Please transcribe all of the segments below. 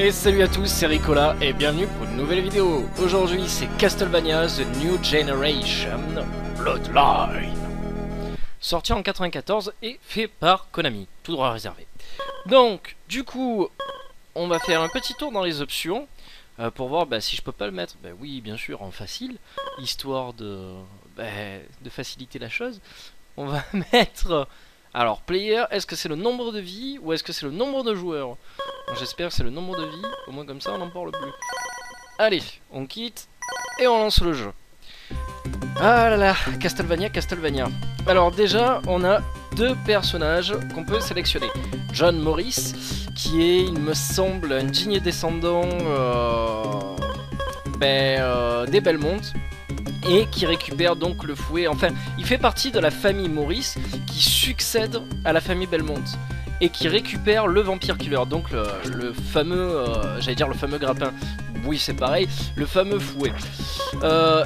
Et salut à tous, c'est Ricola et bienvenue pour une nouvelle vidéo. Aujourd'hui c'est Castlevania The New Generation Bloodline, sorti en 94 et fait par Konami, tout droit réservé. Donc du coup on va faire un petit tour dans les options pour voir si je peux pas le mettre. Oui, bien sûr, en facile, histoire de faciliter la chose. On va mettre... Alors, player, est-ce que c'est le nombre de vies ou est-ce que c'est le nombre de joueurs? J'espère que c'est le nombre de vies, au moins comme ça on n'en parle plus. Allez, on quitte et on lance le jeu. Ah là là, Castlevania, Castlevania. Alors déjà, on a deux personnages qu'on peut sélectionner. John Morris, qui est, il me semble, un digne descendant des Belmont, et qui récupère donc le fouet. Enfin, il fait partie de la famille Morris qui succède à la famille Belmont et qui récupère le Vampire Killer, donc le fameux, j'allais dire le fameux grappin. Oui, c'est pareil, le fameux fouet.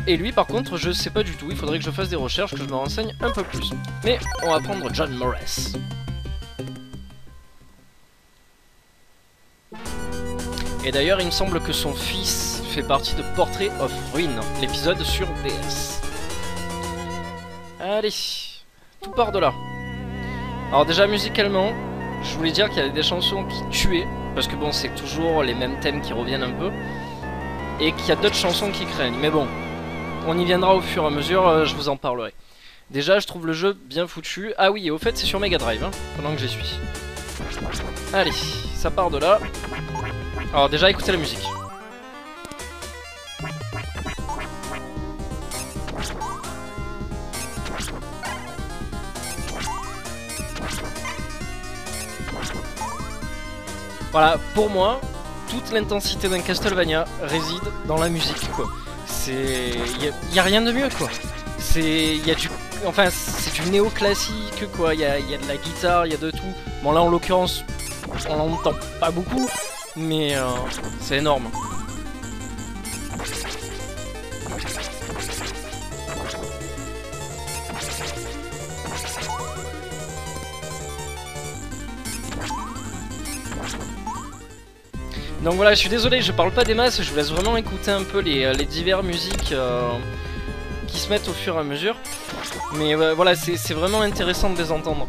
Et lui, par contre, je sais pas du tout. Il faudrait que je fasse des recherches, que je me renseigne un peu plus. Mais on va prendre John Morris. Et d'ailleurs, il me semble que son fils fait partie de Portrait of Ruin, l'épisode sur DS. Allez, tout part de là. Alors déjà, musicalement, je voulais dire qu'il y avait des chansons qui tuaient, parce que bon, c'est toujours les mêmes thèmes qui reviennent un peu, et qu'il y a d'autres chansons qui craignent. Mais bon, on y viendra au fur et à mesure, je vous en parlerai. Déjà, je trouve le jeu bien foutu. Ah oui, et au fait, c'est sur Mega Drive, hein, pendant que j'y suis. Allez, ça part de là. Alors déjà, écoutez la musique. Voilà, pour moi, toute l'intensité d'un Castlevania réside dans la musique, quoi. C'est... y a rien de mieux, quoi. C'est... y a du... Enfin, c'est du néoclassique, quoi. Y a de la guitare, y a de tout. Bon, là, en l'occurrence, on l'entend pas beaucoup, mais c'est énorme. Donc voilà, je suis désolé, je parle pas des masses, je vous laisse vraiment écouter un peu les diverses musiques qui se mettent au fur et à mesure. Mais voilà, c'est vraiment intéressant de les entendre.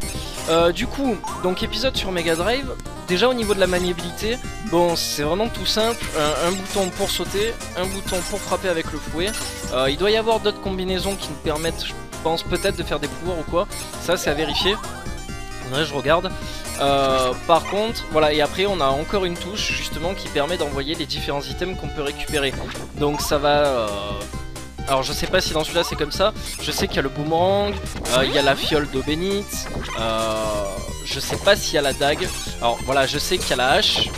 Du coup, donc épisode sur Mega Drive. Déjà au niveau de la maniabilité, bon, c'est vraiment tout simple. Un bouton pour sauter, un bouton pour frapper avec le fouet. Il doit y avoir d'autres combinaisons qui nous permettent, je pense, peut-être de faire des pouvoirs ou quoi. Ça, c'est à vérifier. Faudrait que je regarde. Par contre, voilà, et après on a encore une touche justement qui permet d'envoyer les différents items qu'on peut récupérer. Donc ça va... Alors je sais pas si dans celui-là c'est comme ça. Je sais qu'il y a le boomerang, il y a la fiole d'eau bénite, je sais pas s'il y a la dague. Alors voilà, je sais qu'il y a la hache,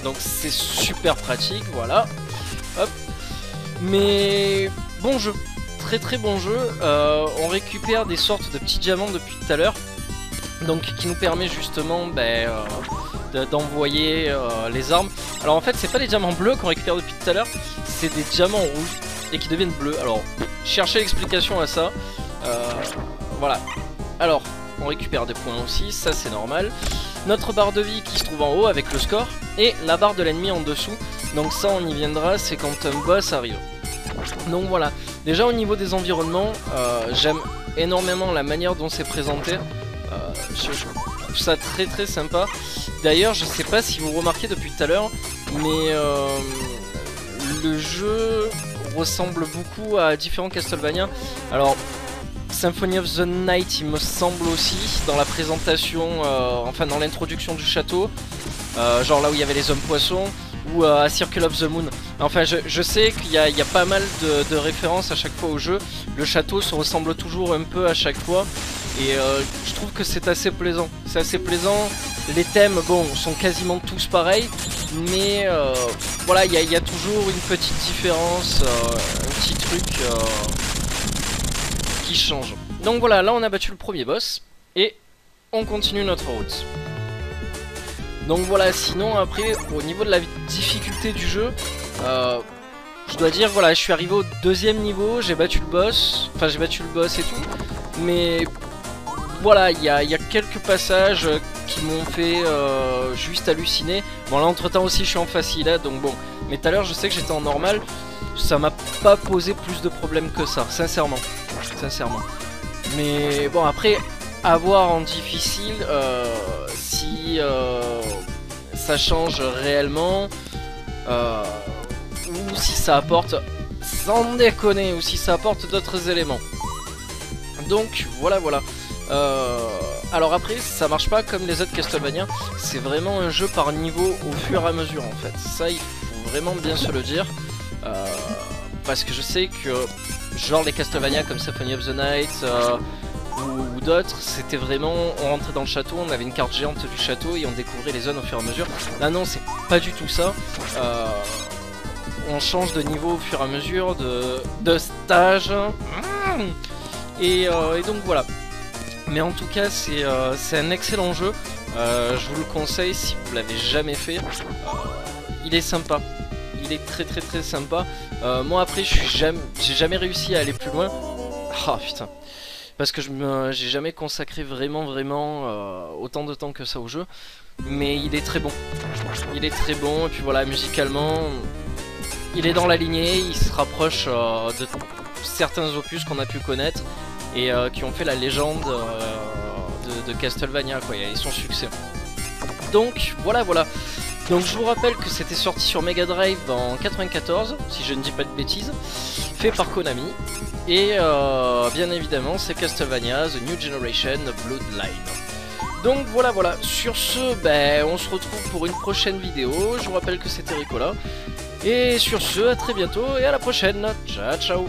donc c'est super pratique, voilà. Hop. Mais bon jeu, très très bon jeu. On récupère des sortes de petits diamants depuis tout à l'heure, donc qui nous permet justement d'envoyer les armes. Alors en fait c'est pas des diamants bleus qu'on récupère depuis tout à l'heure, c'est des diamants rouges et qui deviennent bleus. Alors cherchez l'explication à ça. Voilà. Alors on récupère des points aussi, ça c'est normal. Notre barre de vie qui se trouve en haut avec le score, et la barre de l'ennemi en dessous. Donc ça on y viendra, c'est quand un boss arrive. Donc voilà, déjà au niveau des environnements, j'aime énormément la manière dont c'est présenté. Je trouve ça très très sympa. D'ailleurs je sais pas si vous remarquez depuis tout à l'heure, mais le jeu ressemble beaucoup à différents Castlevania. Alors Symphony of the Night il me semble aussi, dans la présentation, enfin dans l'introduction du château, genre là où il y avait les hommes poissons, ou à Circle of the Moon. Enfin je sais qu'il y a pas mal de références à chaque fois au jeu. Le château se ressemble toujours un peu à chaque fois. Et je trouve que c'est assez plaisant. C'est assez plaisant. Les thèmes, bon, sont quasiment tous pareils. Mais voilà, il y a toujours une petite différence, un petit truc qui change. Donc voilà, là on a battu le premier boss. Et on continue notre route. Donc voilà, sinon après, au niveau de la difficulté du jeu, je dois dire, voilà, je suis arrivé au deuxième niveau, j'ai battu le boss. Enfin, j'ai battu le boss et tout. Mais... voilà, il y a quelques passages qui m'ont fait juste halluciner. Bon là entre temps aussi je suis en facile hein, donc bon. Mais tout à l'heure je sais que j'étais en normal. Ça m'a pas posé plus de problèmes que ça, sincèrement. Sincèrement. Mais bon après, avoir en difficile, si ça change réellement, ou si ça apporte, sans déconner, ou si ça apporte d'autres éléments. Donc voilà voilà. Alors après ça marche pas comme les autres Castlevania, c'est vraiment un jeu par niveau au fur et à mesure en fait. Ça il faut vraiment bien se le dire. Parce que je sais que genre les Castlevania comme Symphony of the Night ou d'autres, c'était vraiment, on rentrait dans le château, on avait une carte géante du château et on découvrait les zones au fur et à mesure. Là non, c'est pas du tout ça. On change de niveau au fur et à mesure, de stage. Et donc voilà. Mais en tout cas, c'est un excellent jeu. Je vous le conseille si vous l'avez jamais fait. Il est sympa. Il est très très très sympa. Moi après, j'ai jamais réussi à aller plus loin. Ah putain. Parce que j'ai jamais consacré vraiment autant de temps que ça au jeu. Mais il est très bon. Il est très bon. Et puis voilà, musicalement, il est dans la lignée. Il se rapproche de certains opus qu'on a pu connaître. Et qui ont fait la légende de Castlevania quoi, et son succès. Donc voilà voilà. Donc je vous rappelle que c'était sorti sur Mega Drive en 94, si je ne dis pas de bêtises, fait par Konami. Et bien évidemment c'est Castlevania The New Generation Bloodline. Donc voilà voilà, sur ce ben, on se retrouve pour une prochaine vidéo. Je vous rappelle que c'était Ricola. Et sur ce, à très bientôt et à la prochaine. Ciao ciao.